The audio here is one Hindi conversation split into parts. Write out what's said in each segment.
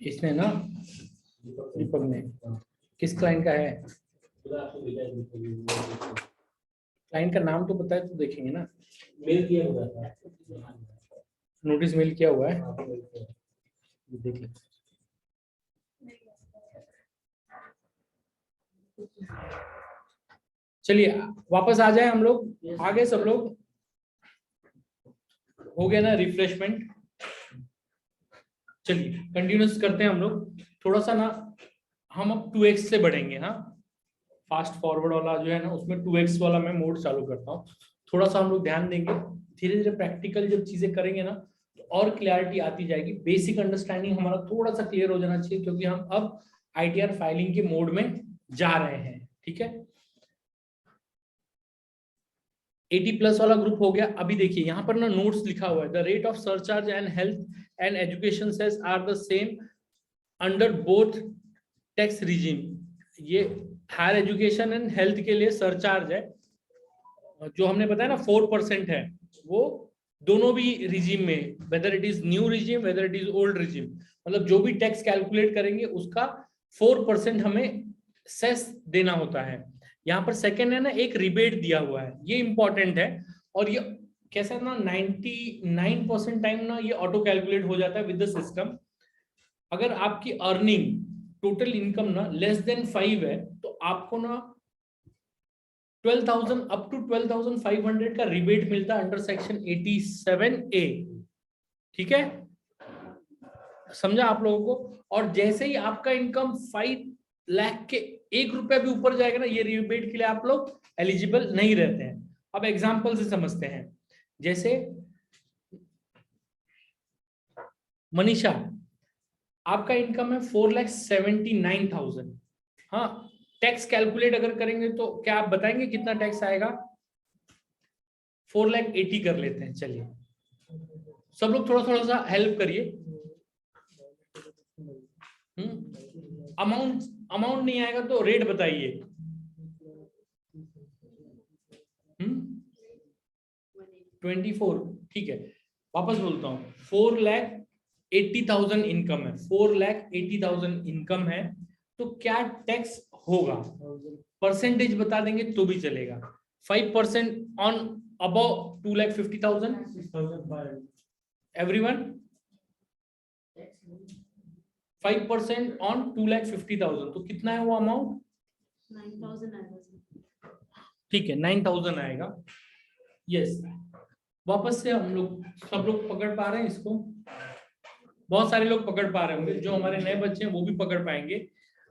इसने ना, दीपक ने, किस क्लाइंट का है? क्लाइंट का नाम तो बताए तो देखेंगे ना। मेल किया हुआ था, नोटिस मेल किया हुआ है, देख ले। चलिए वापस आ जाए हम लोग आगे। सब लोग हो गया ना रिफ्रेशमेंट? चलिए कंटिन्यूस करते हैं हम लोग। थोड़ा सा ना हम अब 2x से बढ़ेंगे। हाँ, फास्ट फॉरवर्ड वाला जो है ना, उसमें 2x वाला मैं मोड चालू करता हूँ। थोड़ा सा हम लोग ध्यान देंगे, धीरे धीरे प्रैक्टिकल जब चीजें करेंगे ना तो और क्लैरिटी आती जाएगी। बेसिक अंडरस्टैंडिंग हमारा थोड़ा सा क्लियर हो जाना चाहिए, क्योंकि हम अब ITR फाइलिंग के मोड में जा रहे हैं। ठीक है, 80+ वाला ग्रुप हो गया। अभी देखिए यहाँ पर ना नोट्स लिखा हुआ है, the rate of surcharge and health and education cess are the same under both tax regime. ये हायर एजुकेशन एंड हेल्थ के लिए सरचार्ज है, जो हमने बताया ना 4% है, वो दोनों भी रिजीम में, whether it is new regime whether it is old regime, मतलब जो भी टैक्स कैलकुलेट करेंगे उसका 4% हमें सेस देना होता है। यहाँ पर सेकंड है ना, एक रिबेट दिया हुआ है, ये इंपॉर्टेंट है। और ये कैसा ना 99% टाइम ना ये ऑटो कैलकुलेट हो जाता है विद द सिस्टम। अगर आपकी अर्निंग टोटल इनकम ना लेस देन 5 है तो आपको ना 12,000 अप टू 12,500 का रिबेट मिलता है अंडर सेक्शन 87A। ठीक है, समझा आप लोगों को? और जैसे ही आपका इनकम 5 लाख के 1 रुपया भी ऊपर जाएगा ना, ये रिबेट के लिए आप लोग एलिजिबल नहीं रहते हैं। अब एग्जांपल से समझते हैं। जैसे मनीषा, आपका इनकम है 4,79,000। हाँ, टैक्स कैलकुलेट अगर करेंगे तो क्या आप बताएंगे कितना टैक्स आएगा? 4,80,000 कर लेते हैं। चलिए सब लोग थोड़ा थोड़ा सा हेल्प करिए। अमाउंट नहीं आएगा तो रेट बताइए। 24। ठीक है, वापस बोलता हूँ, 4,80,000 इनकम है, 4,80,000 इनकम है, तो क्या टैक्स होगा? परसेंटेज बता देंगे तो भी चलेगा। 5% ऑन अबव 2,50,000। एवरीवन 5% ऑन 2,50,000, तो कितना है वो अमाउंट? 9,000 आएगा। ठीक है, 9,000 आएगा। यस, वापस से हम लोग सब लोग पकड़ पा रहे हैं इसको? बहुत सारे लोग पकड़ पा रहे होंगे, जो हमारे नए बच्चे हैं वो भी पकड़ पाएंगे।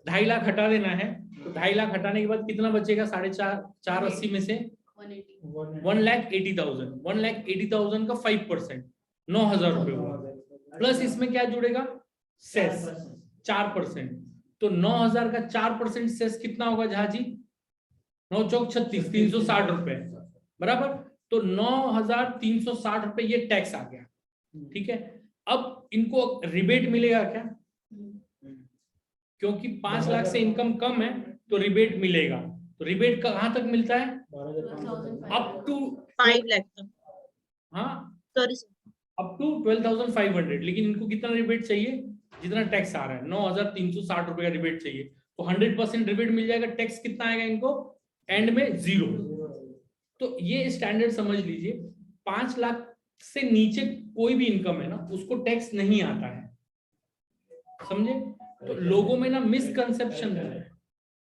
2.5 लाख हटा देना है, तो 2.5 लाख हटाने के बाद कितना बचेगा? 480 में से 1,80,000। 1,80,000 का 5% 9,000 रुपए हुआ, प्लस इसमें क्या जुड़ेगा? सेस 4%। तो 9,000 का 4% सेस कितना होगा झा जी? 9 चौक 36, 360 रुपए बराबर। तो 9,360 रुपए ये टैक्स आ गया। ठीक है, अब इनको रिबेट मिलेगा क्या? क्योंकि 5 लाख से इनकम कम है तो रिबेट मिलेगा। तो रिबेट कहां तक मिलता है? अप टू 5 लाख तक। हाँ, सॉरी अप टू 12,500। लेकिन इनको कितना रिबेट चाहिए? जितना टैक्स आ रहा है 9,360 रुपए का रिबेट चाहिए, तो 100% रिबेट मिल जाएगा। टैक्स कितना आएगा इनको? एंड में 0। तो ये स्टैंडर्ड समझ लीजिए। 5 लाख से नीचे कोई भी इनकम है ना, उसको टैक्स नहीं आता है, समझे? तो लोगों में ना मिसकंसेप्शन है।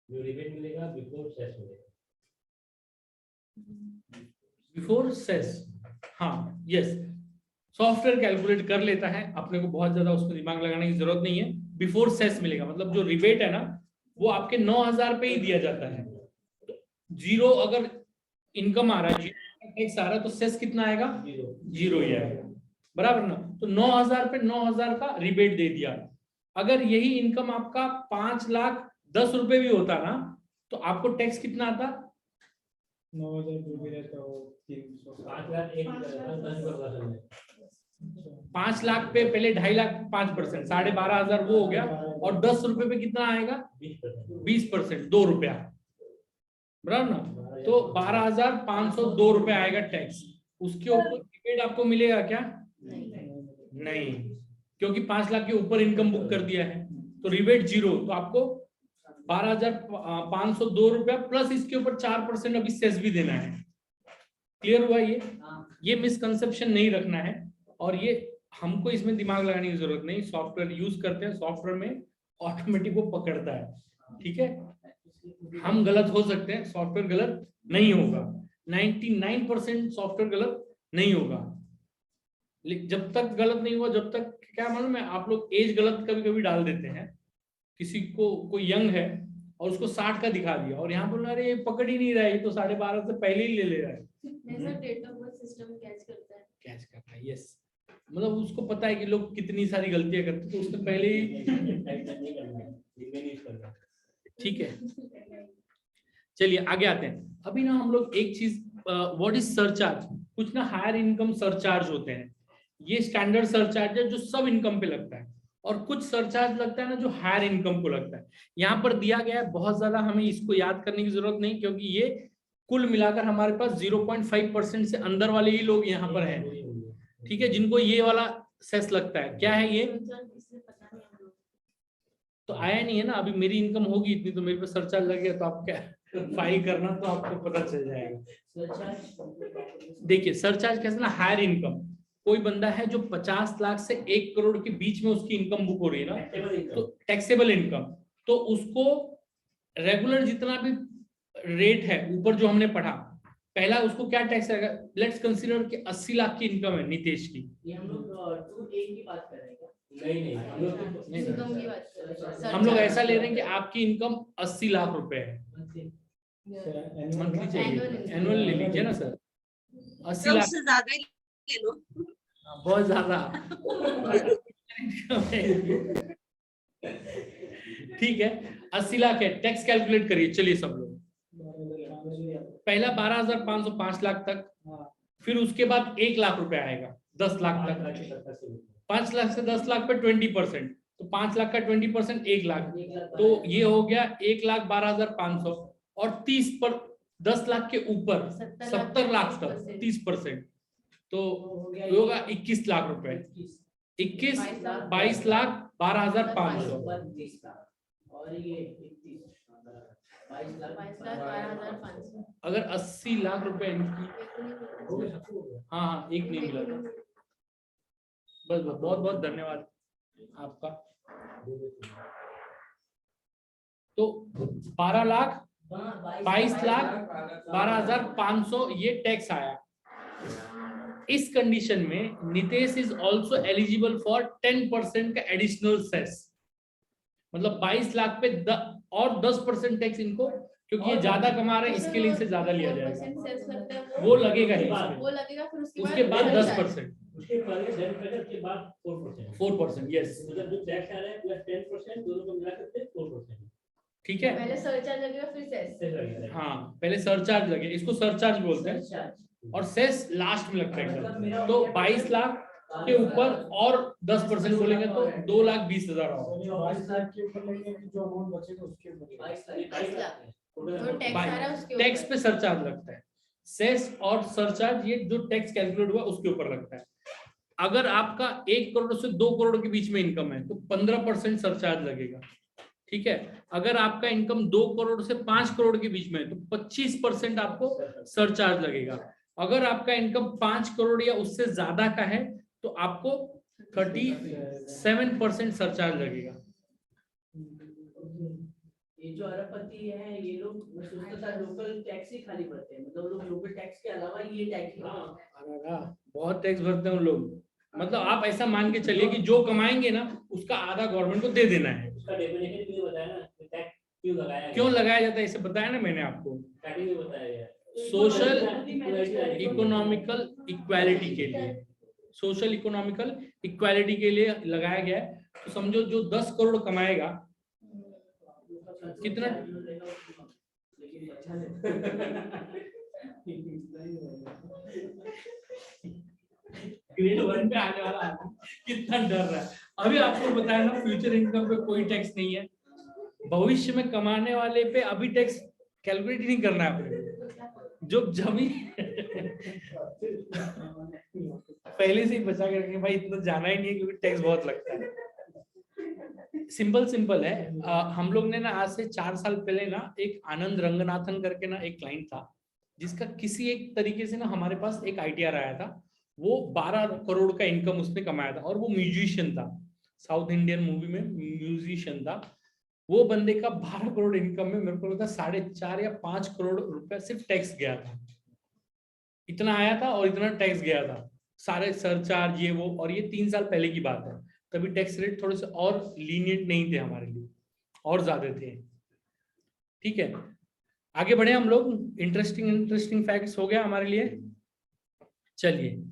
जो रिबेट मिलेगा बिफोर सेस मिलेगा। बिफोर सेस, हाँ यस, सॉफ्टवेयर कैलकुलेट कर लेता है, अपने को बहुत ज्यादा उसमें दिमाग लगाने की जरूरत नहीं है। बिफोर सेस मिलेगा, मतलब जो रिबेट है ना वो आपके 9,000 पे ही दिया जाता है। तो 0 अगर इनकम आ रहा है, टैक्स आ रहा है, तो सेस कितना आएगा? 0 ही आएगा, बराबर ना? तो 9,000 पे 9,000 का रिबेट दे दिया। अगर यही इनकम आपका 5,10,000 रुपए भी होता ना, तो आपको टैक्स कितना आता? 9,000 जो भी रहता हो 300। 5 लाख एक 10%। 5 लाख पे पहले 2.5 लाख 5%, 12,500 वो हो गया। और 10 रुपए पे कितना आएगा? 20%, 2 रुपया, बराबर ना? तो 12,502 रुपए आएगा टैक्स। उसके ऊपर रिबेट आपको मिलेगा क्या? नहीं, क्योंकि 5 लाख के ऊपर इनकम बुक कर दिया है तो रिबेट 0, तो आपको 12,502 रुपया प्लस इसके ऊपर 4% अभी सेस भी देना है। क्लियर हुआ? ये मिसकंसेप्शन नहीं रखना है, और ये हमको इसमें दिमाग लगाने की जरूरत नहीं, सॉफ्टवेयर यूज करते हैं, सॉफ्टवेयर में ऑटोमेटिक वो पकड़ता है। ठीक है, हम गलत हो सकते हैं, सॉफ्टवेयर गलत नहीं होगा। 99% सॉफ्टवेयर गलत नहीं होगा। जब तक गलत नहीं हुआ, जब तक, क्या मालूम है, आप लोग एज गलत कभी कभी डाल देते हैं। किसी को, कोई यंग है और उसको 60 का दिखा दिया, और यहाँ बोल रहे ये पकड़ ही नहीं रहा है, ये तो 12.5 से पहले ही ले रहा है। Date of birth system catch करता है। कैच करता है, यस। मतलब उसको पता है कि लोग कितनी सारी गलतियां करते हैं, तो उसने पहले ही। ठीक है, चलिए आगे आते हैं। अभी ना हम लोग एक चीज, व्हाट इज सरचार्ज। कुछ ना हायर इनकम सरचार्ज होते हैं, ये स्टैंडर्ड सरचार्ज है जो सब इनकम पे लगता है, और कुछ सरचार्ज लगता है ना जो हायर इनकम को लगता है। यहाँ पर दिया गया है, बहुत ज्यादा हमें इसको याद करने की जरूरत नहीं, क्योंकि ये कुल मिलाकर हमारे पास 0.5% से अंदर वाले ही लोग यहाँ पर हैं। ठीक है, जिनको ये वाला सेस लगता है। क्या है ये? तो आया नहीं है ना अभी। मेरी इनकम होगी इतनी तो मेरे पे सरचार्ज लग गया, तो आप क्या फाइल करना, तो आपको पता चल जाएगा। देखिए सरचार्ज कैसे ना, हायर इनकम, कोई बंदा है जो 50 लाख से 1 करोड़ के बीच में उसकी इनकम बुक हो रही है ना, तो टैक्सेबल इनकम, तो उसको रेगुलर जितना भी रेट है ऊपर जो हमने पढ़ा, पहला उसको क्या टैक्स आएगा। लेट्स कंसीडर कि 80 लाख की इनकम है नितेश की। ये हम लोग 2A की बात कर रहे हैं क्या? नहीं, इनकम की बात कर रहे हैं। हम लोग ऐसा ले रहे हैं कि आपकी इनकम 80 लाख रुपए है। मंथली चाहिए, एनुअल ले लीजिए ना सर। 80 लाख उससे ज्यादा ही ले लो। बहुत ज्यादा। ठीक है, 80 लाख है, टैक्स कैलकुलेट करिए। चलिए सब लोग, पहला 12,505 लाख तक, फिर उसके बाद 1 लाख रुपए आएगा 10 लाख तक। 5 लाख से 10 लाख पे 20%, तो 5 लाख का 20% 1 लाख, तो ये हो गया 1,12,500। और 30 पर 10 लाख के ऊपर 70 लाख तक 30%, तो होगा 21 लाख रुपए। 21, 22 लाख 12,500। और ये 22 लाख 12,500। अगर 80 लाख रुपए इनकी, हाँ एक नहीं मिला था। बस बहुत बहुत धन्यवाद आपका। तो 12 लाख 22 लाख 12,500 ये टैक्स आया। इस कंडीशन में Nitesh is also eligible for 10% का एडिशनल सेस। मतलब 22 लाख पे और 10% टैक्स इनको, क्योंकि ये ज्यादा कमा रहे हैं इसके लिए इनसे ज्यादा लिया जाएगा। वो लगेगा ही इसमें। वो लगेगा, फिर उसके बाद 10%, उसके पहले 10% उसके बाद 4%। 4%, यस। मतलब जो टैक्स आ रहा है प्लस 10% दोनों को मिला करके 4%। ठीक है, पहले सरचार्ज लगेगा फिर सेस। हाँ पहले सरचार्ज लगे, इसको सरचार्ज बोलते हैं, और सेस लास्ट में लगता है एकदम। तो 22 लाख के ऊपर और 10% बोलेंगे तो 2,20,000 होगा। 22 लाख के ऊपर लेंगे कि जो अमाउंट बचेगा उसके ऊपर 22 लाख जो टैक्स आ रहा है उसके ऊपर। टैक्स पे सरचार्ज लगता है। सेस और सरचार्ज ये जो टैक्स कैलकुलेट हुआ उसके ऊपर लगता है। अगर आपका 1 करोड़ से 2 करोड़ के बीच में इनकम है तो 15% सरचार्ज लगेगा। ठीक है, अगर आपका इनकम 2 करोड़ से 5 करोड़ के बीच में है तो 25% आपको सरचार्ज लगेगा। अगर आपका इनकम 5 करोड़ या उससे ज्यादा का है तो आपको 37% सरचार्ज लगेगा। ये जो अरबपति है ये लोग लोकल टैक्स ही खाली भरते हैं, मतलब लोग लोकल टैक्स के अलावा ये टैक्स बहुत टैक्स भरते हैं उन लोग। मतलब आप ऐसा मान के चलिए कि जो कमाएंगे ना उसका आधा गवर्नमेंट को दे देना है। उसका डेफिनेशन क्यों बताया ना, टैक्स क्यों लगाया जाता है इसे बताया ना मैंने आपको। स्टार्टिंग में बताया गया। सोशल इकोनॉमिकल इक्वालिटी के लिए, सोशल इकोनॉमिकल इक्वालिटी के लिए लगाया गया है। तो समझो जो 10 करोड़ कमाएगा, कितना ग्रेड 1 पे आने वाला आदमी कितना डर रहा है। अभी आपको बताया ना फ्यूचर इनकम पे कोई टैक्स नहीं है, भविष्य में कमाने वाले पे अभी टैक्स कैलकुलेट नहीं करना है आपने। जो जमी पहले से ही बचा के रखेंगे भाई, इतना जाना ही नहीं है क्योंकि टैक्स बहुत लगता है। सिंपल है। हम लोग ने ना आज से 4 साल पहले ना एक आनंद रंगनाथन करके ना एक क्लाइंट था, जिसका किसी एक तरीके से ना हमारे पास एक आईटीआर आया था। वो 12 करोड़ का इनकम उसने कमाया था और वो म्यूजिशियन था, साउथ इंडियन मूवी में म्यूजिशियन था। वो बंदे का 12 करोड़ इनकम में मेरे को लगता है 4.5 या 5 करोड़ रुपए सिर्फ टैक्स गया था। इतना आया था और इतना टैक्स गया था, सारे सरचार्ज ये वो। और ये 3 साल पहले की बात है, तभी टैक्स रेट थोड़े से और लीनियंट नहीं थे हमारे लिए, और ज्यादा थे। ठीक है, आगे बढ़े हम लोग। इंटरेस्टिंग फैक्ट्स हो गया हमारे लिए। चलिए,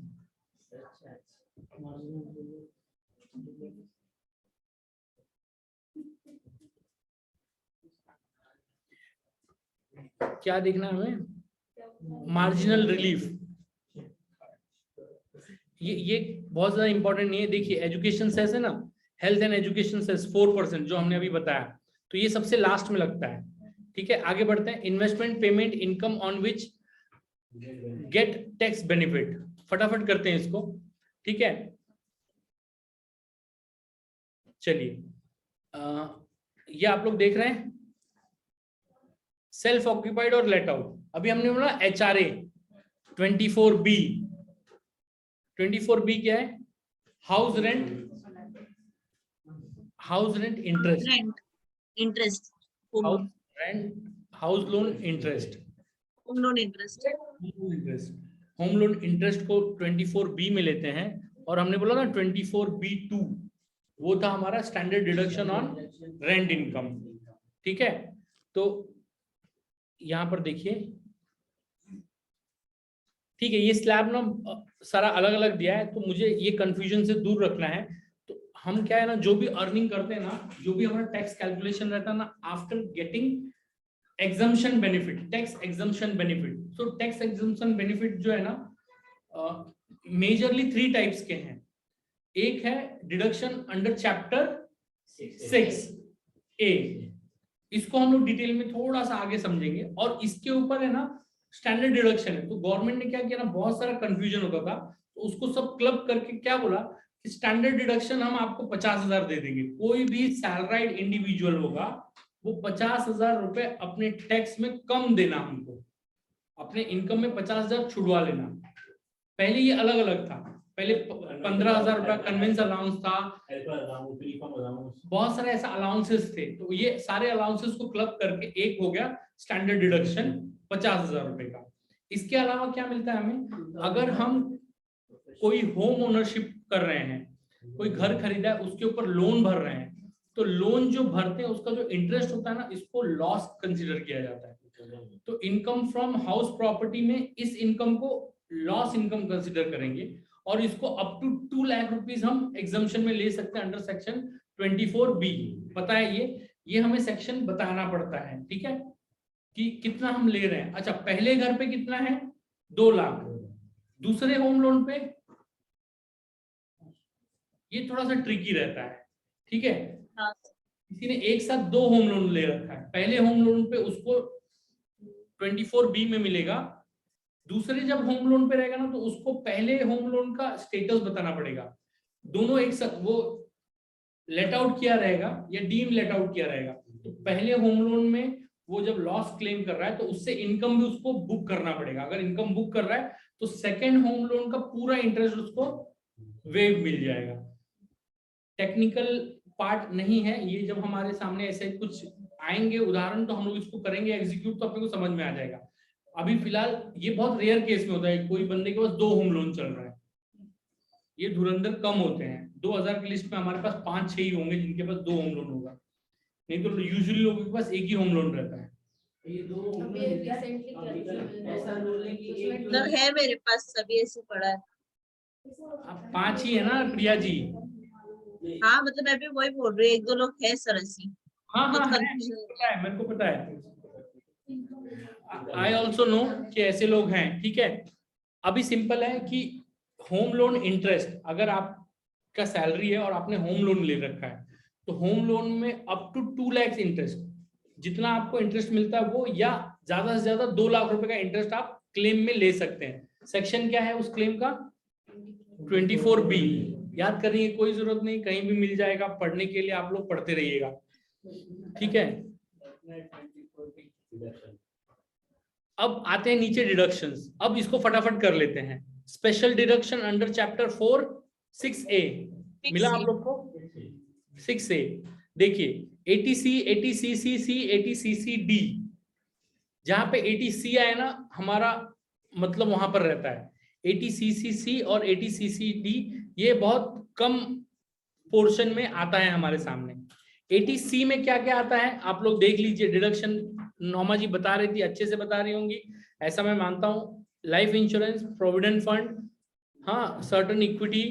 क्या देखना है हमें? Marginal relief. ये बहुत ज्यादा इंपॉर्टेंट नहीं है। देखिए, एजुकेशन सेस है ना, हेल्थ एंड एजुकेशन सेस 4% जो हमने अभी बताया, तो ये सबसे लास्ट में लगता है। ठीक है, आगे बढ़ते हैं। Investment payment income on which get tax benefit. फटाफट करते हैं इसको। ठीक है, चलिए, ये आप लोग देख रहे हैं सेल्फ ऑक्यूपाइड और लेट आउट। अभी हमने बोला HRA 24B। 24B क्या है? House rent interest, house loan interest, home loan interest. Home loan interest को 24B में लेते हैं। और हमने बोला ना 24B2 वो था हमारा standard deduction on rent income. ठीक है, तो यहां पर देखिए, ठीक है, ये स्लैब ना सारा अलग अलग दिया है, तो मुझे ये कंफ्यूजन से दूर रखना है। तो हम क्या है ना, जो भी अर्निंग करते हैं ना, जो भी हमारा टैक्स कैलकुलेशन रहता है ना, after getting exemption benefit, tax exemption benefit. तो टैक्स एग्जम्पशन बेनिफिट जो है ना, मेजरली 3 टाइप्स के हैं। एक है डिडक्शन अंडर चैप्टर 6A, इसको हम लोग डिटेल में थोड़ा सा आगे समझेंगे। और इसके ऊपर है ना स्टैंडर्ड डिडक्शन है। तो गवर्नमेंट ने क्या किया ना, बहुत सारा कंफ्यूजन होता था, तो उसको सब क्लब करके क्या बोला कि स्टैंडर्ड डिडक्शन हम आपको 50,000 दे देंगे। कोई भी सैलराइड इंडिविजुअल होगा वो 50,000 रुपए अपने टैक्स में कम देना, हमको अपने इनकम में 50,000 छुड़वा लेना। पहले ये अलग अलग था, पहले 15,000 रुपया कन्वेंस अलाउंस था, बहुत सारे ऐसा अलाउंसेस थे। तो ये सारे अलाउंसेस को क्लब करके एक हो गया स्टैंडर्ड डिडक्शन 50,000 रुपए का। इसके अलावा क्या मिलता है हमें? अगर हम कोई होम ओनरशिप कर रहे हैं, कोई घर खरीदा है, उसके ऊपर लोन भर रहे हैं, तो लोन जो भरते हैं उसका जो इंटरेस्ट होता है ना, इसको लॉस कंसिडर किया जाता है। तो इनकम फ्रॉम हाउस प्रॉपर्टी में इस इनकम को लॉस इनकम कंसिडर करेंगे, और इसको अप टू 2 लाख रुपीस हम एग्जम्पशन में ले सकते हैं अंडर सेक्शन 24B। पता है ये हमें सेक्शन बताना पड़ता है। ठीक है, कि कितना हम ले रहे हैं। अच्छा, पहले घर पे कितना है? 2 लाख। दूसरे होम लोन पे ये थोड़ा सा ट्रिकी रहता है। ठीक है, किसी ने एक साथ 2 होम लोन ले रखा है, पहले होम लोन पे उसको 24B में मिलेगा, दूसरे जब होम लोन पे रहेगा ना, तो उसको पहले होम लोन का स्टेटस बताना पड़ेगा। दोनों एक साथ, वो लेट आउट किया रहेगा या डीम लेट आउट किया रहेगा। तो पहले होम लोन में वो जब लॉस क्लेम कर रहा है, तो उससे इनकम भी उसको बुक करना पड़ेगा। अगर इनकम बुक कर रहा है तो सेकंड होम लोन का पूरा इंटरेस्ट उसको वेव मिल जाएगा। टेक्निकल पार्ट नहीं है ये, जब हमारे सामने ऐसे कुछ आएंगे उदाहरण, तो हम लोग इसको करेंगे एग्जीक्यूट, तो अपने को समझ में आ जाएगा। अभी फिलहाल ये बहुत रेयर केस में होता है, कोई बंदे के पास 2 होम लोन चल रहा है, ये धुरंधर कम होते हैं। 2000 की लिस्ट में हमारे पास 5-6 ही होंगे जिनके पास 2 होम लोन होगा, नहीं तो यूजुअली लोगों के पास एक ही होम लोन रहता है। ये 2 होम अभी लोन recently ऐसा रूल है कि एक मतलब है मेरे पास, सभी ऐसे पड़ा है। अब 5 ही है ना प्रिया जी? हाँ, मतलब मैं भी वही बोल रही हूँ, 1-2 लोग है सर ऐसी। हाँ हाँ है, मेरे को पता है, आई ऑल्सो नो कि ऐसे लोग हैं। ठीक है, अभी सिंपल है कि होम लोन इंटरेस्ट, अगर आपका सैलरी है और आपने होम लोन ले रखा है, तो होम लोन में अप टू 2 लाख इंटरेस्ट, जितना आपको इंटरेस्ट मिलता है वो, या ज्यादा से ज्यादा 2 लाख रुपए का इंटरेस्ट आप क्लेम में ले सकते हैं। सेक्शन क्या है उस क्लेम का? 24B याद करने की कोई जरूरत नहीं, कहीं भी मिल जाएगा, पढ़ने के लिए आप लोग पढ़ते रहिएगा, ठीक है। अब आते हैं नीचे डिडक्शंस, अब इसको फटाफट कर लेते हैं। Special deduction under chapter 4 6A मिला आप लोग को? 6A देखिए, ATC, ATCCC, ATCCD, जहां पे ATC आए ना हमारा मतलब वहां पर रहता है। ATCCC और ATCCD ये बहुत कम पोर्शन में आता है हमारे सामने। ATC में क्या क्या आता है आप लोग देख लीजिए। डिडक्शन नौमा जी बता रही थी, अच्छे से बता रही होंगी ऐसा मैं मानता हूँ। लाइफ इंश्योरेंस, प्रोविडेंट फंड, हाँ सर्टन इक्विटी,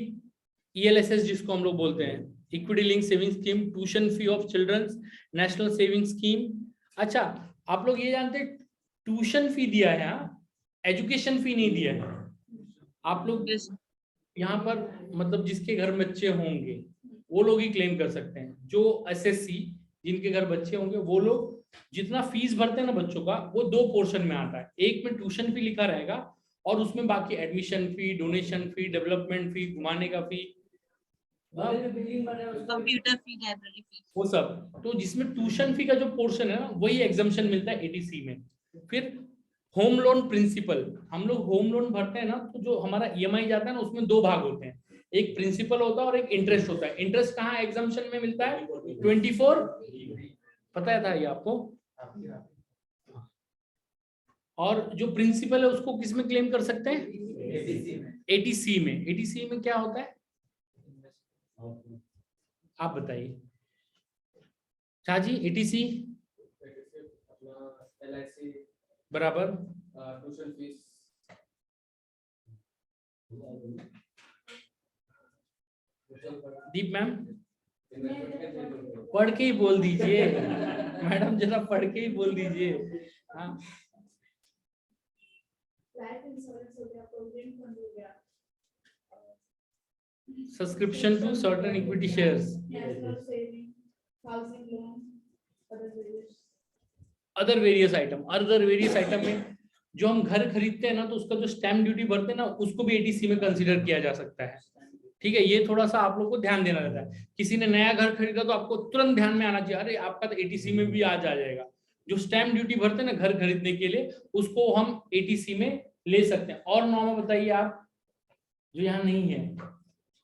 ELSS जिसको हम लोग बोलते हैं, equity link saving scheme, tuition fee of childrens, national saving scheme. अच्छा आप लोग ये जानते हैं ट्यूशन फी दिया है, एजुकेशन फी नहीं दिया है। आप लोग यहाँ पर मतलब जिसके घर बच्चे होंगे वो लोग ही क्लेम कर सकते हैं। जो SSC जिनके घर बच्चे होंगे वो लोग जितना फीस भरते हैं ना बच्चों का, वो 2 पोर्शन में आता है। एक में ट्यूशन फी लिखा रहेगा और उसमें बाकी admission fee, donation fee, development फी, घुमाने का फी, कंप्यूटर फी, लाइब्रेरी फी, वो सब। तो जिसमें ट्यूशन फी का जो पोर्शन है ना वही एग्जम्पशन मिलता है ATC में। फिर होम लोन प्रिंसिपल, हम लोग होम लोन भरते हैं ना तो जो हमारा EMI जाता है ना उसमें 2 भाग होते हैं, एक प्रिंसिपल होता है और एक इंटरेस्ट होता है। इंटरेस्ट कहाँ एग्जम्पशन में मिलता है? 24, पता है था ये आपको। और जो प्रिंसिपल है उसको किस में क्लेम कर सकते हैं? ATC में। ATC में क्या होता है आप बताइए शाहजी? ATC बराबर ट्यूशन फीस, दीप मैम पढ़ के ही बोल दीजिए मैडम जरा पढ़ के ही बोल दीजिए। हाँ लाइफ इंश्योरेंस हो गया, प्रोविडेंट फंड हो गया, subscription to certain equity shares, national saving, housing loan, other various item. Other various item में जो हम घर खरीदते हैं ना तो उसका जो स्टैम्प ड्यूटी भरते हैं ना उसको भी ATC में कंसीडर किया जा सकता है, ठीक है। ये थोड़ा सा आप लोग को ध्यान देना रहता है। किसी ने नया घर खरीदा तो आपको तुरंत ध्यान में आना चाहिए, अरे आपका तो ATC में भी आ जाएगा। जो स्टैम्प ड्यूटी भरते हैं ना घर खरीदने के लिए उसको हम ATC में ले सकते हैं। और नॉर्मा बताइए आप जो यहाँ नहीं है।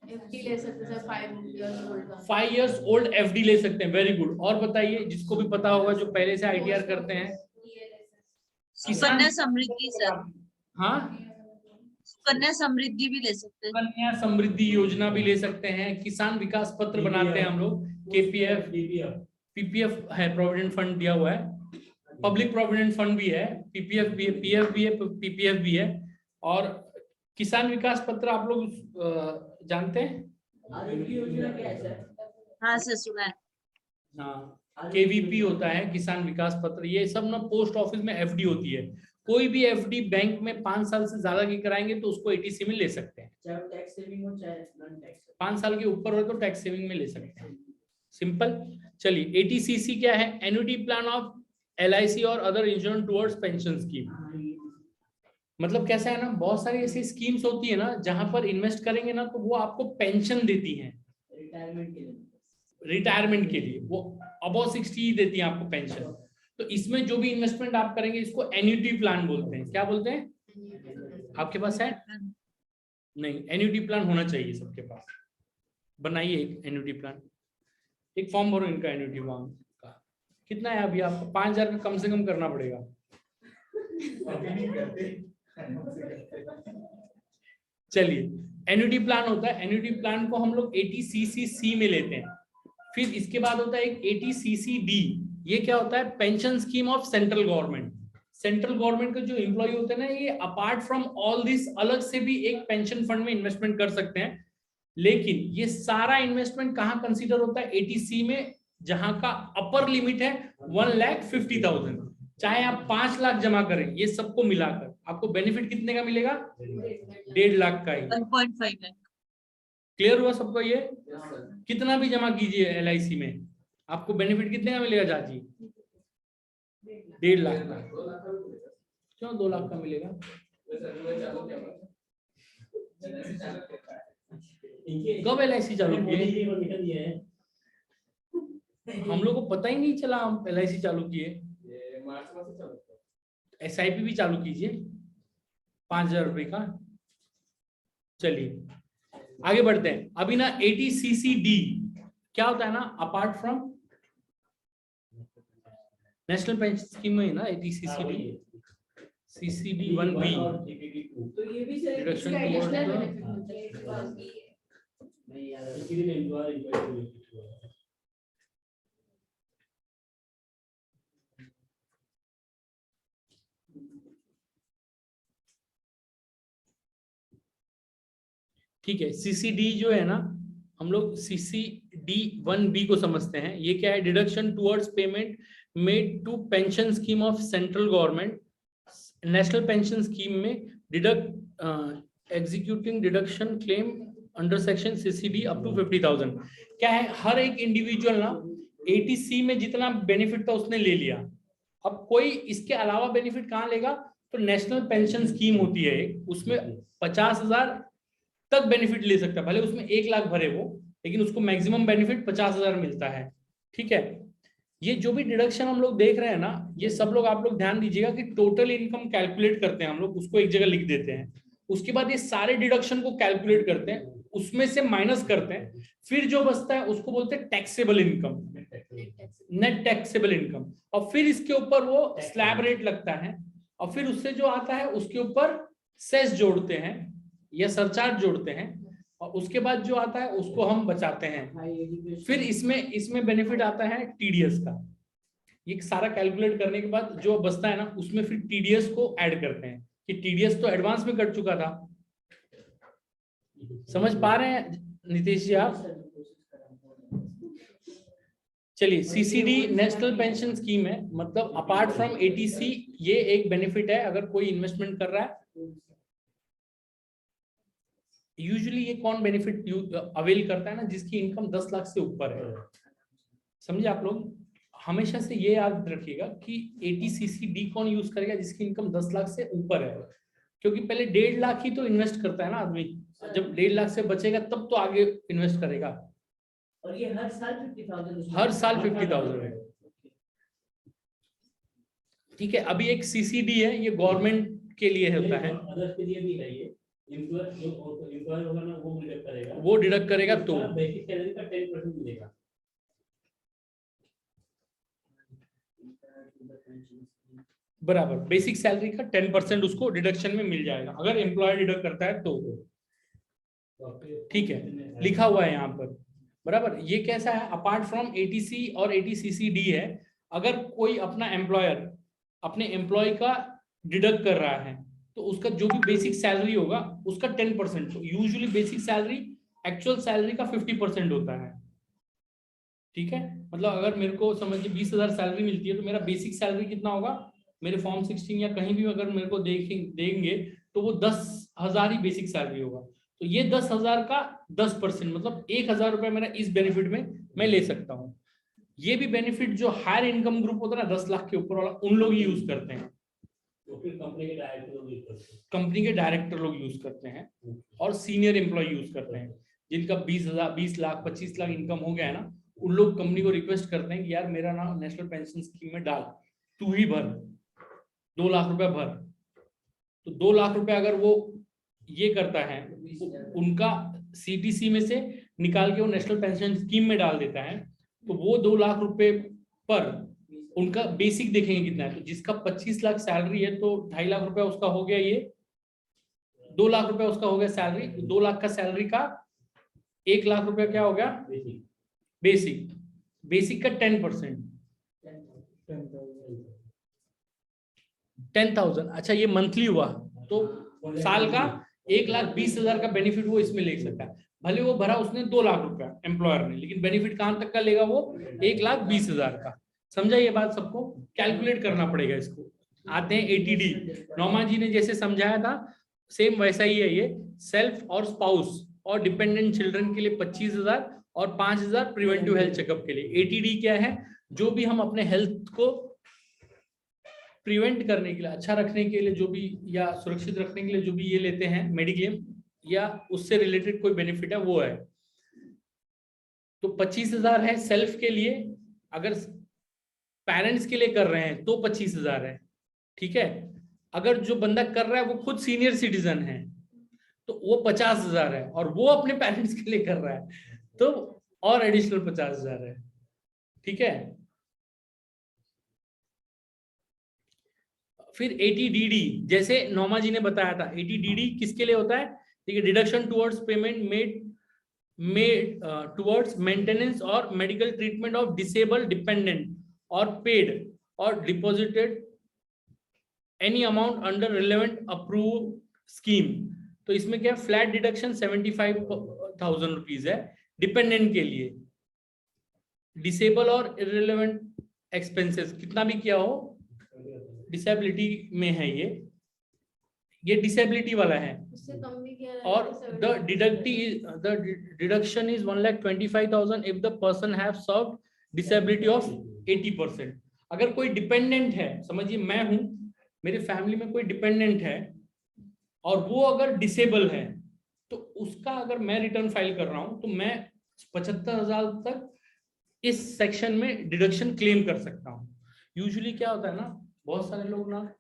FD ले सकते हैं 5 years old का। 5 years old FD ले सकते हैं, वेरी गुड। और बताइए जिसको भी पता होगा जो पहले से ITR करते हैं। सुकन्या समृद्धि सर, हाँ सुकन्या समृद्धि भी ले सकते हैं, कन्या समृद्धि योजना भी ले सकते हैं। किसान विकास पत्र बनाते हैं हम लोग, KPF, PPF है, प्रोविडेंट फंड दिया हुआ है, पब्लिक प्रोविडेंट फंड भी है, PPF भी है, PF भी है, PPF भी है। और किसान विकास पत्र आप लोग जानते हैं? हाँ सर सुना है। हाँ KVP होता है किसान विकास पत्र। ये सब ना पोस्ट ऑफिस में FD होती है। कोई भी FD बैंक में 5 साल से ज्यादा की कराएंगे तो उसको ATC में ले सकते हैं। चाहे टैक्स सेविंग हो चाहे नॉन टैक्स, 5 साल के ऊपर हो तो टैक्स सेविंग में ले सकते हैं, सिंपल। चलिए ATCC क्या है? एन्युटी प्लान ऑफ LIC और other insurance towards pension scheme. मतलब कैसा है ना, बहुत सारी ऐसी स्कीम्स होती है ना जहां पर इन्वेस्ट करेंगे ना तो वो आपको पेंशन देती हैं रिटायरमेंट के लिए, रिटायरमेंट के लिए। वो अबव 60 देती हैं आपको पेंशन। तो इसमें जो भी इन्वेस्टमेंट आप करेंगे इसको एन्युटी प्लान बोलते हैं। क्या बोलते हैं? आपके पास है? नहीं, एन्युटी प्लान होना चाहिए सबके पास। बनाइए एक एन्युटी प्लान, एक फॉर्म भरो इनका एन्युटी प्लान का। कितना है अभी आपको? 5,000 का कम से कम करना पड़ेगा। चलिए एन्युटी प्लान होता है, एन्युटी प्लान को हम लोग ATCCC में लेते हैं। फिर इसके बाद होता है एक ATCCD। ये क्या होता है? Pension scheme of central government. Central government के जो एम्प्लॉय होते हैं ना ये अपार्ट फ्रॉम ऑल दिस अलग से भी एक पेंशन फंड में इन्वेस्टमेंट कर सकते हैं। लेकिन ये सारा इन्वेस्टमेंट कहाँ कंसीडर होता है? ATC में, जहां का अपर लिमिट है 1,50,000। चाहे आप 5 लाख जमा करें, ये सबको मिलाकर आपको बेनिफिट कितने का मिलेगा? 1.5 लाख का ही। 1.5 लाख। क्लियर हुआ सबको? ये कितना भी जमा कीजिए LIC में आपको बेनिफिट कितने का मिलेगा चाची? 1.5 लाख का। क्यों 2 लाख का मिलेगा? इनके कब LIC चालू मोदी किए? जी को निकल दिए हैं। हम लोग को पता ही नहीं चला हम LIC चालू किए। ये मार्च मास से चालू था। SIP भी चालू कीजिए 5,000 रुपए का। चलिए आगे बढ़ते हैं। अभी ना 80CCD क्या होता है ना, apart from national pension scheme में ना 80CCD CCD 1B और CCD 2 तो ये भी सर Reduction इसका towards additional the- benefit मिलता है कि बस नहीं यार CCD में एम्प्लॉयर बेनिफिट हुआ है। ठीक है। CCD जो है ना, हम लोग CCD 1B को समझते हैं। ये क्या है? Deduction towards payment made to pension scheme of central government. National pension scheme में deduct executing deduction claim under section CCD up to 50,000। क्या है, हर एक इंडिविजुअल ना 80C में जितना बेनिफिट था उसने ले लिया। अब कोई इसके अलावा बेनिफिट कहाँ लेगा? तो नेशनल पेंशन स्कीम होती है एक, उसमें 50,000 तक बेनिफिट ले सकता है। भले उसमें 1 लाख भरे वो, लेकिन उसको मैक्सिमम बेनिफिट 50,000 मिलता है। ठीक है। ये जो भी डिडक्शन हम लोग देख रहे हैं ना, ये सब लोग आप लोग ध्यान दीजिएगा कि टोटल इनकम कैलकुलेट करते हैं हम लोग, उसको एक जगह लिख देते हैं। उसके बाद ये सारे डिडक्शन को कैलकुलेट करते हैं, उसमें से माइनस करते हैं, फिर जो बचता है उसको बोलते हैं taxable income, net taxable income. और फिर इसके ऊपर वो स्लैब रेट लगता है, और फिर उससे जो आता है उसके ऊपर सेस जोड़ते हैं या सरचार्ज जोड़ते हैं, और उसके बाद जो आता है उसको हम बचाते हैं। फिर इसमें बेनिफिट आता है TDS का। ये सारा कैलकुलेट करने के बाद जो बचता है ना, उसमें फिर TDS को ऐड करते हैं कि TDS तो एडवांस में कट चुका था। समझ पा रहे हैं नीतीश जी आप? चलिए, CCD नेशनल पेंशन स्कीम है, मतलब अपार्ट फ्रॉम 80C ये एक बेनिफिट है अगर कोई इन्वेस्टमेंट कर रहा है। यूजुअली ये कौन बेनिफिट अवेल करता है ना, जिसकी इनकम 10 लाख से ऊपर है। समझे आप लोग? हमेशा से ये याद रखिएगा कि 80CCD कौन यूज करेगा? जिसकी इनकम 10 लाख से ऊपर है, क्योंकि पहले 1.5 लाख ही तो इन्वेस्ट करता है ना आदमी। जब 1.5 लाख से बचेगा तब तो आगे इन्वेस्ट करेगा। और ये हर साल 50,000 हर साल 50,000 है। ठीक है। अभी एक CCD है, ये गवर्नमेंट के लिए होता है, अदर्स के लिए भी है ये। एम्प्लॉयर जो एम्प्लॉयर होगा ना वो डिडक्ट करेगा, वो डिडक्ट करेगा तो बेसिक सैलरी का 10% मिलेगा। बराबर बेसिक सैलरी का 10% उसको डिडक्शन में मिल जाएगा अगर एम्प्लॉयर डिडक्ट करता है तो। ठीक है, लिखा हुआ है यहाँ पर। बराबर। ये कैसा है? अपार्ट फ्रॉम 80C और 80CCD है। अगर कोई अपना एम्प्लॉयर अपने एम्प्लॉय का डिडक्ट कर रहा है तो उसका जो भी बेसिक सैलरी होगा उसका 10%। तो usually basic salary actual salary का 50% होता है। ठीक है। मतलब अगर मेरे को समझिए 20,000 सैलरी मिलती है तो मेरा बेसिक सैलरी कितना होगा? मेरे फॉर्म 16 या कहीं भी अगर मेरे को देंगे तो वो 10,000 ही बेसिक सैलरी होगा। तो ये 10,000 का 10%, मतलब 1,000 रुपए मेरा इस बेनिफिट में मैं ले सकता हूँ। ये भी बेनिफिट जो हायर इनकम ग्रुप होता है ना 10 लाख के ऊपर वाला, उन लोग यूज करते हैं। तो फिर कंपनी के डायरेक्टर लोग यूज करते हैं। कंपनी के डायरेक्टर लोग यूज करते हैं और सीनियर एम्प्लॉय यूज करते हैं। जिनका 20 लाख 25 लाख इनकम हो गया है ना, उन लोग कंपनी को रिक्वेस्ट करते हैं कि यार मेरा ना नेशनल पेंशन स्कीम में डाल, तू ही भर, 2 लाख रुपए भर। तो 2 लाख रुपए अगर वो ये करता है, उनका CTC में से निकाल के वो नेशनल पेंशन स्कीम में डाल देता है, तो वो 2 लाख रुपए पर उनका बेसिक देखेंगे कितना है। तो जिसका 25 लाख सैलरी है तो 2.5 लाख रुपए उसका हो गया, ये 2 लाख रुपए उसका हो गया सैलरी। 2 लाख का सैलरी का 1 लाख रुपए क्या हो गया? बेसिक का 10%, 10,000। अच्छा, ये मंथली हुआ तो साल का 1,20,000 का बेनिफिट वो इसमें ले सकता है। भले वो भरा उसने 2 लाख रुपया एम्प्लॉयर ने, लेकिन बेनिफिट कहां तक का लेगा वो? 1,20,000 का। समझा ये बात? सबको कैलकुलेट करना पड़ेगा इसको। आते हैं ATD। नौमा जी ने जैसे समझाया था सेम वैसा ही है ये। सेल्फ और स्पाउस और डिपेंडेंट चिल्ड्रन के लिए 25,000 और 5,000 प्रिवेंटिव हेल्थ चेकअप के लिए। ATD क्या है? जो भी हम अपने हेल्थ को प्रिवेंट करने के लिए, अच्छा रखने के लिए जो भी, या सुरक्षित रखने के लिए जो भी ये लेते हैं मेडिक्लेम, या उससे रिलेटेड कोई बेनिफिट है वो है। तो 25,000 है सेल्फ के लिए, अगर पेरेंट्स के लिए कर रहे हैं तो 25,000 है, ठीक है। अगर जो बंदा कर रहा है वो खुद सीनियर सिटीजन है तो वो 50,000 है, और वो अपने पेरेंट्स के लिए कर रहा है तो और एडिशनल 50,000 है, ठीक है। फिर 80DD, जैसे नोमा जी ने बताया था, 80DD किसके लिए होता है, ठीक है, deduction towards payment made towards maintenance और medical treatment of disabled dependent और पेड और deposited any amount under relevant approve scheme. तो इसमें क्या फ्लैट डिडक्शन 75,000 रुपीज है डिपेंडेंट के लिए, डिसेबल और इररिलेवेंट एक्सपेंसेस कितना भी किया हो डिसेबिलिटी में है, ये डिसेबिलिटी वाला है। उससे कम भी किया और the deduction is 1,25,000 if the person have served disability of 80%। अगर कोई डिपेंडेंट है, समझिए मैं हूं, मेरी फैमिली में कोई डिपेंडेंट है और वो अगर डिसेबल है तो उसका अगर मैं रिटर्न फाइल कर रहा हूं तो मैं 75,000 तक इस सेक्शन में डिडक्शन क्लेम कर सकता हूं। यूजुअली क्या होता है ना, बहुत सारे लोग ना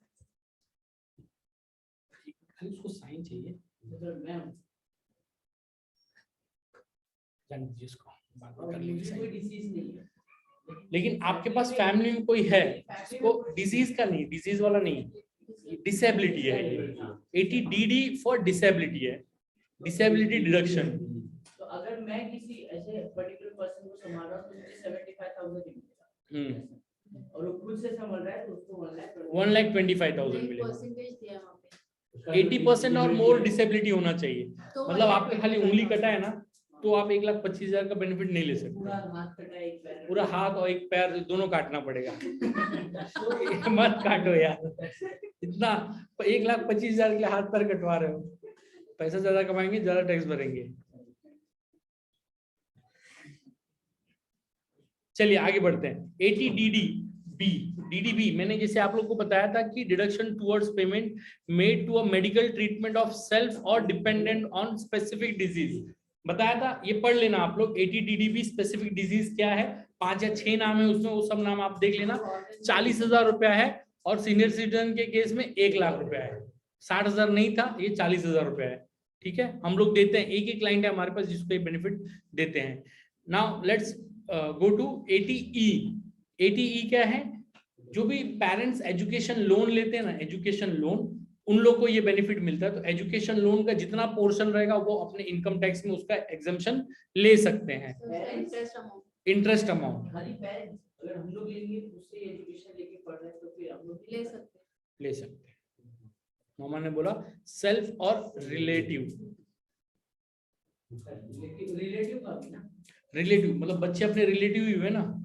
उसको साइन चाहिए, जान दीजिए उसको, बाद में कर लेंगे कोई sign। डिसीज नहीं है, लेकिन आपके पास फैमिली में कोई है उसको डिजीज का नहीं, डिजीज वाला नहीं, डिसेबिलिटी है। 80DD फॉर डिसेबिलिटी है, डिसेबिलिटी डिडक्शन। तो अगर मैं किसी ऐसे पर्टिकुलर पर्सन को संभाल रहा हूँ तो मुझे 75,000 मिलेगा, और वो खुद से संभाल रहा है तो उसको 1,25,000 मिलेगा। परसेंटेज दिया वहाँ पे। 80% और मोर डिसेबिलिटी होना चाहिए, तो मतलब आपके खाली उंगली कटा है ना तो आप 1,25,000 का बेनिफिट नहीं ले सकते। पूरा हाथ कटा एक पैर, पूरा हाथ और एक पैर दोनों काटना पड़ेगा। मत काटो यार, इतना 1,25,000 के लिए हाथ पैर कटवा रहे हो, पैसा ज्यादा कमाएंगे ज्यादा टैक्स भरेंगे। चलिए आगे बढ़ते हैं। 80DDB, मैंने जैसे आप लोग को बताया था कि deduction towards payment made to a medical treatment of self और डिपेंडेंट ऑन स्पेसिफिक डिजीज, बताया था, ये पढ़ लेना आप लोग। 80DDB स्पेसिफिक डिजीज क्या है, 5 या 6 नाम है उसमें, वो सब नाम आप देख लेना। 40,000 रुपया है, और सीनियर सिटीजन के केस में 1,00,000 रुपया है। 60,000 नहीं था, ये 40,000 रुपया है, ठीक है। हम लोग देते हैं, एक क्लाइंट है हमारे पास जिसको ये बेनिफिट देते हैं। Now let's go to 80E। 80E क्या है, जो भी पेरेंट्स एजुकेशन लोन लेते हैं ना, एजुकेशन लोन, उन लोग को ये बेनिफिट मिलता है। तो एजुकेशन लोन का जितना पोर्शन रहेगा वो अपने इनकम टैक्स में उसका एग्जम्पशन ले सकते हैं। इंटरेस्ट अमाउंट, इंटरेस्ट अमाउंट खाली पेरेंट्स अगर हम लोग लेंगे उससे एजुकेशन लेके पढ़ रहे हैं तो फिर हम लोग ले सकते हैं। ले सकते हैं। मामा ने बोला सेल्फ और रिलेटिव, लेकिन रिलेटिव का भी ना, रिलेटिव मतलब बच्चे अपने रिलेटिव ही हुए ना।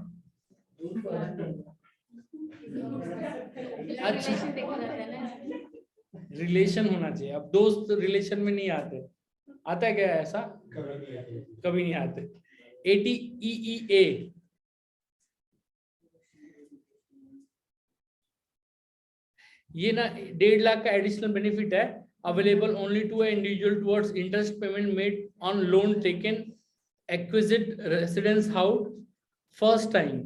अच्छा, रिलेशन देखा जाता है ना, रिलेशन होना चाहिए। अब दोस्त रिलेशन में नहीं आते, आता है क्या ऐसा? कभी नहीं आते। 80EEA, ये ना 1.5 लाख का एडिशनल बेनिफिट है, available only to individual towards interest payment made on loan taken acquisition residence house first time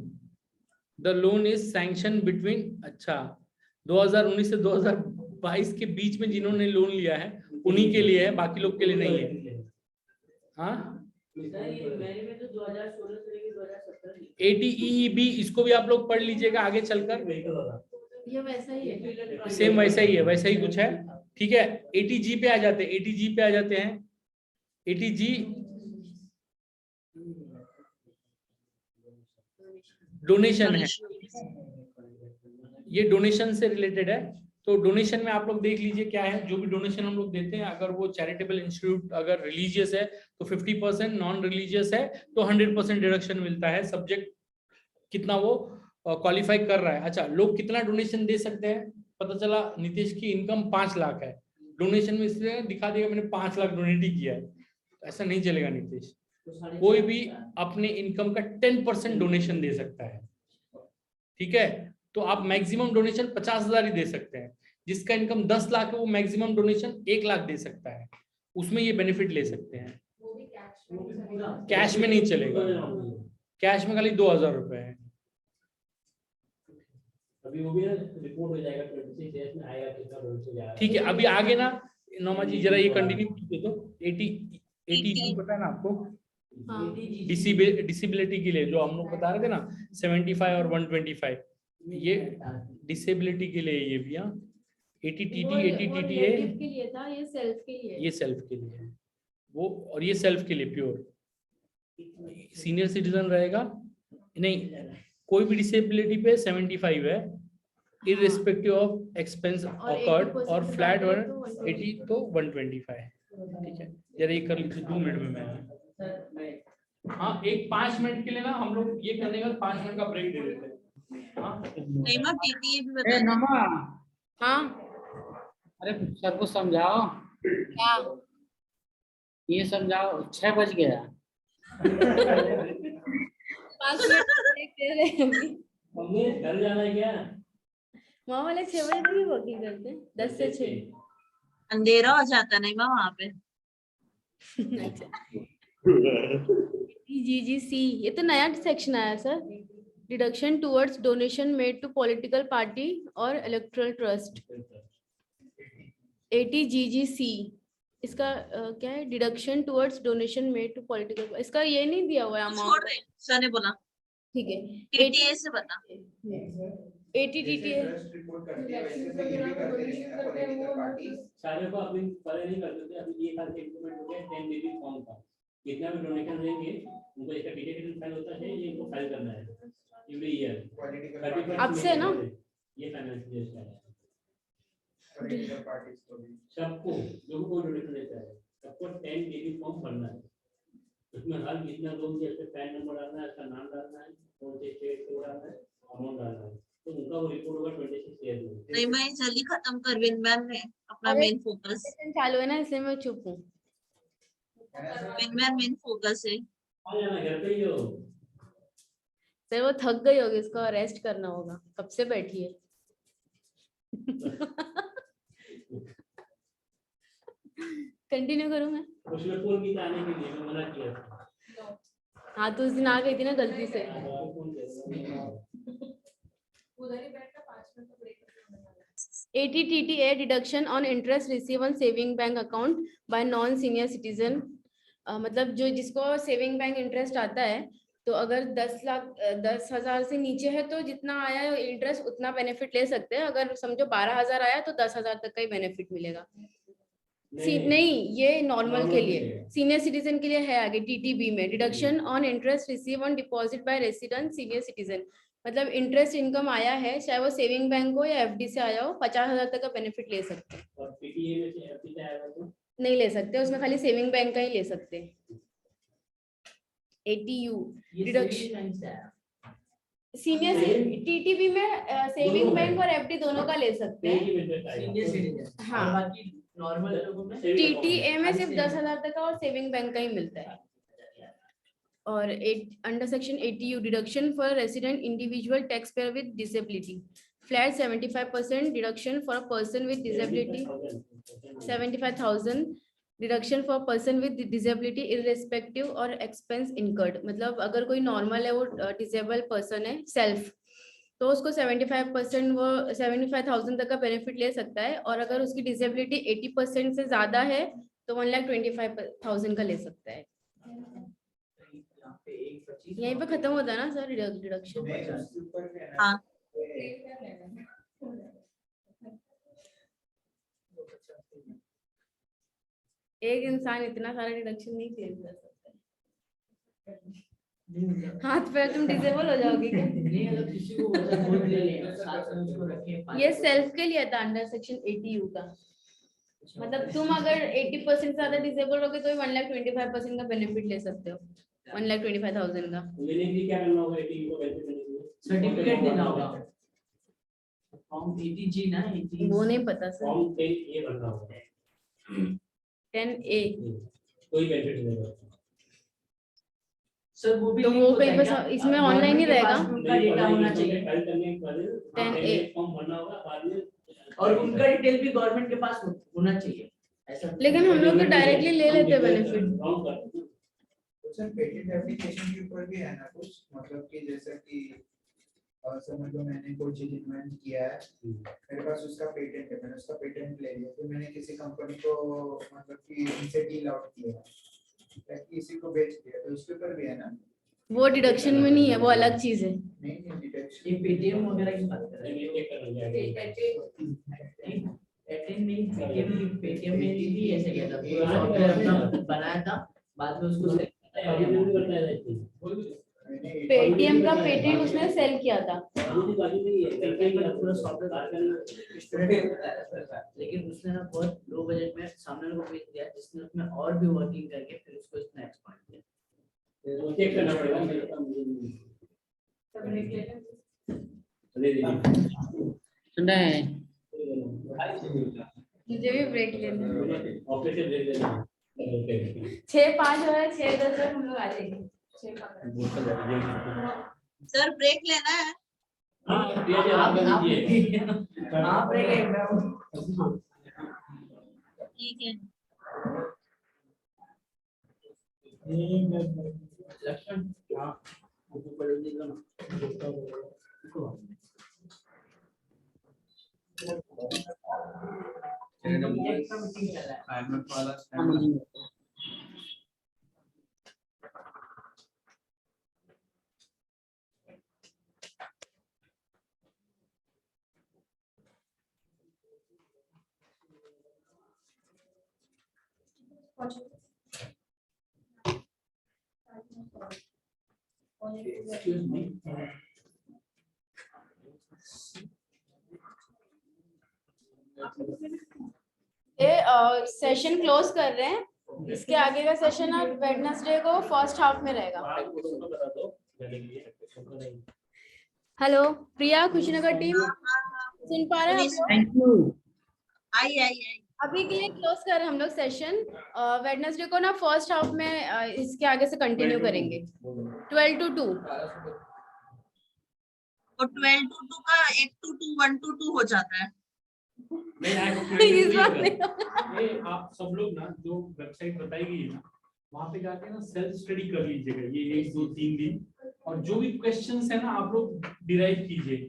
the loan is sanction between, अच्छा 2019 से 2022 के बीच में जिन्होंने लोन लिया है उन्हीं के लिए है, बाकी लोग के लिए नहीं है। हाँ, सर ये मेरे में तो 2016 से लेके 2017 80EEB, इसको भी आप लोग पढ़ लीजिएगा आगे चलकर, ये वैसा ही है। सेम वैसा ही है, वैसा ही कुछ है, ठीक है। 80G पे आ जाते हैं, 80G पे आ जाते हैं। 80G डोनेशन है, ये डोनेशन से रिलेटेड है। तो डोनेशन में आप लोग देख लीजिए क्या है, जो भी डोनेशन हम लोग देते हैं, अगर वो चैरिटेबल इंस्टीट्यूट अगर रिलीजियस है तो 50%, नॉन रिलीजियस है तो 100% डिडक्शन मिलता है, सब्जेक्ट कितना वो क्वालिफाई कर रहा है। अच्छा, लोग कितना डोनेशन दे सकते हैं, पता चला नीतीश की इनकम 5 लाख है, डोनेशन में इसलिए दिखा देगा मैंने 5 लाख डोनेट ही किया है, ऐसा नहीं चलेगा नीतीश। कोई भी अपने इनकम का 10% डोनेशन दे सकता है, ठीक है। तो आप मैक्सिमम डोनेशन 50,000 ही दे सकते हैं। जिसका इनकम 10 लाख है वो मैक्सिमम डोनेशन 1 लाख दे सकता है। उसमें ये बेनिफिट ले सकते हैं। वो भी कैश कैश में नहीं चलेगा, कैश में खाली 2000 रुपए है। अभी वो भी ना रिपोर्ट हो जाएगा 26 डेज में आएगा कितना बेनिफिट जा रहा है। ठीक है, अभी आगे ना नोमा जी जरा ये कंटिन्यू कीजिए। तो 80 पता है ना आपको, हाँ। डिसेबिलिटी के लिए जो हम लोग बता रहे थे ना 75 और 125, ये डिसेबिलिटी के लिए ये भी। 80 TT 80 TTA के लिए था, ये सेल्फ के लिए। ये सेल्फ के लिए है वो, और ये सेल्फ के लिए प्योर। सीनियर सिटीजन रहेगा नहीं, कोई भी डिसेबिलिटी पे 75 है, इररिस्पेक्टिव ऑफ एक्सपेंस ऑकर्ड, और फ्लैट 80 तो 125 है। ठीक है, जरा ये कर लीजिए 2 मिनट में मैं। हाँ, एक 5 मिनट के लिए ना हम लोग ये करने का 5 मिनट का ब्रेक दे देते हैं। हाँ नहीं मैं टीटीए भी ए बता नमा, हाँ अरे सर को समझाओ, क्या? ये समझाओ 6 बज गया। 5 मिनट break दे रहे हैं अभी। हमने घर जाना है क्या? वहाँ वाले 6 बजे तक ही वर्किंग करते हैं, 10 से 6। अंधेरा हो जाता नहीं मैं वहाँ पे। GGC, ये तो नया सेक्शन आया sir. Deduction towards donation made to political party और इलेक्टोरल ट्रस्ट। 80 GGC, इसका क्या है? Deduction towards donation made to political, इसका ये नहीं दिया हुआ है छोड़ अमाउंट। दे, सर ने बोला ठीक है, टीटीए से बता। 80 TTA सारे को अपनी पहले नहीं करते थे, अभी ये साल से इम्प्लीमेंट हो गया 10 बेबी फॉर्म का। कितना भी डोनेशन देंगे उनको इसका डिटेक्शन फाइल होता है, ये इनको फाइल करना है एवरी ईयर। अब से ना ये फाइनेंशियल ईयर है सबको, जो कोई डोनेशन देता है सबको 10 बेबी फॉर्म भरना है। उसमें हर कितना लोग जैसे पैन नंबर डालना है, उसका नाम डालना है, कौन से स्टेट से डालना है, अमाउंट डालना है, तो उनका वो रिपोर्ट होगा 26 ईयर में। नहीं मैं जल्दी खत्म कर, विनमैन ने अपना मेन फोकस, सेशन चालू है ना, इसलिए मैं चुप हूँ। विनमैन मेन फोकस है। आ जाना घर पे ही हो। सर वो थक गई होगी, इसको रेस्ट करना होगा, कब से बैठी है। कंटिन्यू करूँ मैं? उसमें फोन की आने के लिए मैं मना किया था। हाँ तो उस दिन आ गई थी ना गलती से। उधर ही बैठकर 5 मिनट का ब्रेक करना है। 80 TTA deduction on interest receive on saving bank account by non senior citizen. मतलब जो जिसको सेविंग बैंक इंटरेस्ट आता है, तो अगर 10,000 से नीचे है तो जितना आया है इंटरेस्ट उतना बेनिफिट ले सकते हैं। अगर समझो 12,000 आया तो 10,000 तक का ही बेनिफिट मिलेगा। नहीं, ये नॉर्मल के लिए, सीनियर सिटीजन के लिए है आगे TTB में। Deduction on interest receive on deposit by resident senior citizen, मतलब इंटरेस्ट इनकम आया है, चाहे वो सेविंग बैंक हो या FD से आया हो, 50,000 तक का बेनिफिट ले सकते हैं। और PTA में से FD से आएगा तो नहीं ले सकते, उसमें खाली सेविंग बैंक का ही ले सकते हैं। 80U डिडक्शन सीनियर TTB में सेविंग बैंक और FD दोनों का ले सकते हैं। हाँ, नॉर्मल लोगों में TTA में सिर्फ 10,000 तक का और सेविंग बैंक का ही मिलता है। और under section 80U deduction for resident individual tax payer with disability, flat 75% deduction for a person with disability, 75,000 deduction for person with disability irrespective और एक्सपेंस इनकर्ड। मतलब अगर कोई नॉर्मल है, वो डिसेबल पर्सन है सेल्फ, तो उसको 75% वो 75,000 तक का बेनिफिट ले सकता है। और अगर उसकी डिसेबिलिटी 80% से ज्यादा है तो 1,25,000 का ले सकता है। यहीं पे खत्म होता है ना सर डिडक्शन? हाँ एक इंसान इतना सारा डिडक्शन नहीं क्लेम कर सकता। हाथ पैर तुम डिसेबल हो जाओगे क्या? नहीं, अगर किसी को वैसा बोल दिया साथ में उसको रखे ये सेल्फ के लिए था अंडर सेक्शन 80U का। मतलब तुम अगर 80% से ज्यादा डिसेबल होगे तो 1,25,000 का बेनिफिट ले सकते हो, 1,25,000 का। लेने के लिए क्या करना होगा? 80 को बेनिफिट देने के लिए सर्टिफिकेट देना होगा। फॉर्म 80G ना 80 वो नहीं पता सर। फॉर्म 10A भरना होगा। 10A कोई बेनिफिट नहीं होगा। सर वो भी तो link वो होता है कहीं पर क्या? इसमें ऑनलाइन ही रहेगा। उनका डेटा होना चाहिए फाइल करने के बाद 10A फॉर्म भरना होगा, बाद में और उनका डिटेल भी गवर्नमेंट के पास होना चाहिए। ऐसा लेकिन हम लोग तो डायरेक्टली ले लेते बेनिफिट। काउंट करते हैं। सर पेटेंट एप्लीकेशन के ऊपर भी है ना कुछ, मतलब कि जैसे कि समझ लो मैंने कोई चीज इन्वेंट किया है, मेरे पास उसका पेटेंट है, मैंने उसका पेटेंट ले लिया, फिर मैंने किसी कंपनी को मतलब कि उनसे डील आउट किया या किसी को बेच दिया, तो उसके ऊपर भी है ना? वो डिडक्शन में नहीं है, वो अलग चीज है। नहीं डिटेक्शन। ये पेटीएम वगैरह की बात कर रहे ये चेक कर लेंगे। हैं। पेटीएम में भी ऐसे किया था, पूरा सॉफ्टवेयर अपना बनाया था, बाद में उसको अभी भी करता है ऐसे। पेटीएम का पेटेंट उसने सेल किया था। बाजू में ये पेटीएम का पूरा सॉफ्टवेयर, लेकिन उसने ना बहुत लो बजट में सामने को बेच दिया, जिसने उसमें और भी वर्किंग करके फिर उसको इसने एक्सपांड किया। चेक करना पड़ेगा मेरे काम सुन रहे हैं? मुझे भी ब्रेक लेना है। ऑफिस से भेज देना। 6:05 हो रहा है, 6:10 तक हम लोग आ जाएंगे। 6:15। सर ब्रेक लेना है? हाँ ये आप लीजिए। आप रहेंगे मैं ठीक है। लक्ष्मण आपको पढ़ने का ना Excuse me. ये सेशन क्लोज कर रहे हैं। इसके आगे का सेशन अब वेडनेसडे को फर्स्ट हाफ में रहेगा। हेलो प्रिया, खुशीनगर टीम सुन पा रहे हैं आप लोग? Thank you. आई अभी के लिए क्लोज कर रहे हैं हम लोग सेशन। वेडनेसडे को ना फर्स्ट हाफ में इसके आगे से कंटिन्यू करेंगे 12 to 2। और 12 to 2 का 1 to 2 1 to 2 हो जाता है। इस बात में ये आप सब लोग ना जो वेबसाइट बताई गई है ना, वहाँ पे जाके ना सेल्फ स्टडी कर लीजिएगा ये 1 2 3 दिन, और जो भी क्वेश्चंस है ना आप लोग डिराइव कीजिए।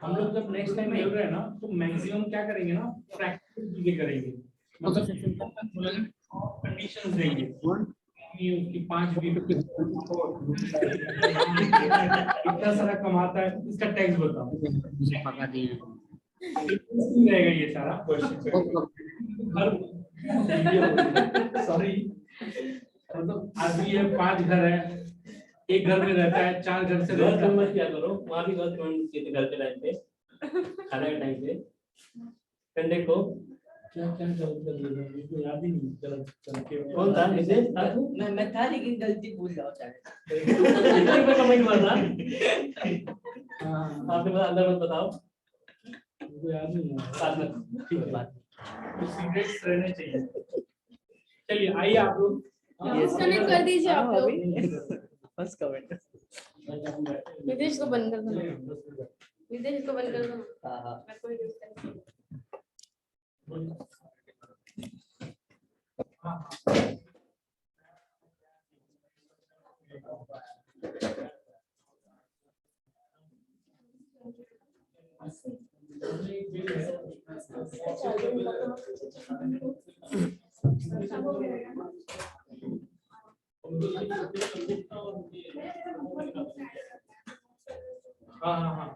हम लोग जब नेक्स्ट टाइम मिल रहे हैं ना तो मैक्सिमम क्या करेंगे ना, प्रैक्टिस चीजें करेंगे, मतलब कंडीशंस देंगे उसकी 5 इतना सारा कमाता है, इसका टैक्स बताओ, पका दिए। रहेगा ये सारा सॉरी, मतलब आदमी है 5 घर है, एक घर में रहता है, 4 घर से रहता है। मत क्या करो, वहाँ भी गलत कमेंट करते टाइम पे, खाने के टाइम पे संडे को क्या क्या गलत कर दिया मुझे तो याद ही नहीं चल के कौन था नितेश था तू? मैं था लेकिन गलती भूल जाओ चाहे इतने पे कमेंट मारना हाँ आपके पास अंदर मत बताओ, मुझे याद नहीं है। साथ में ठीक है, बात तो सीक्रेट्स रहने चाहिए। चलिए आइए आप लोग डिस्कनेक्ट कर दीजिए आप लोग। First comment. नितेश को बंद कर दो, नितेश को बंद कर दो। हाँ हाँ मैं कोई डिस्कनेक्ट हाँ हाँ हाँ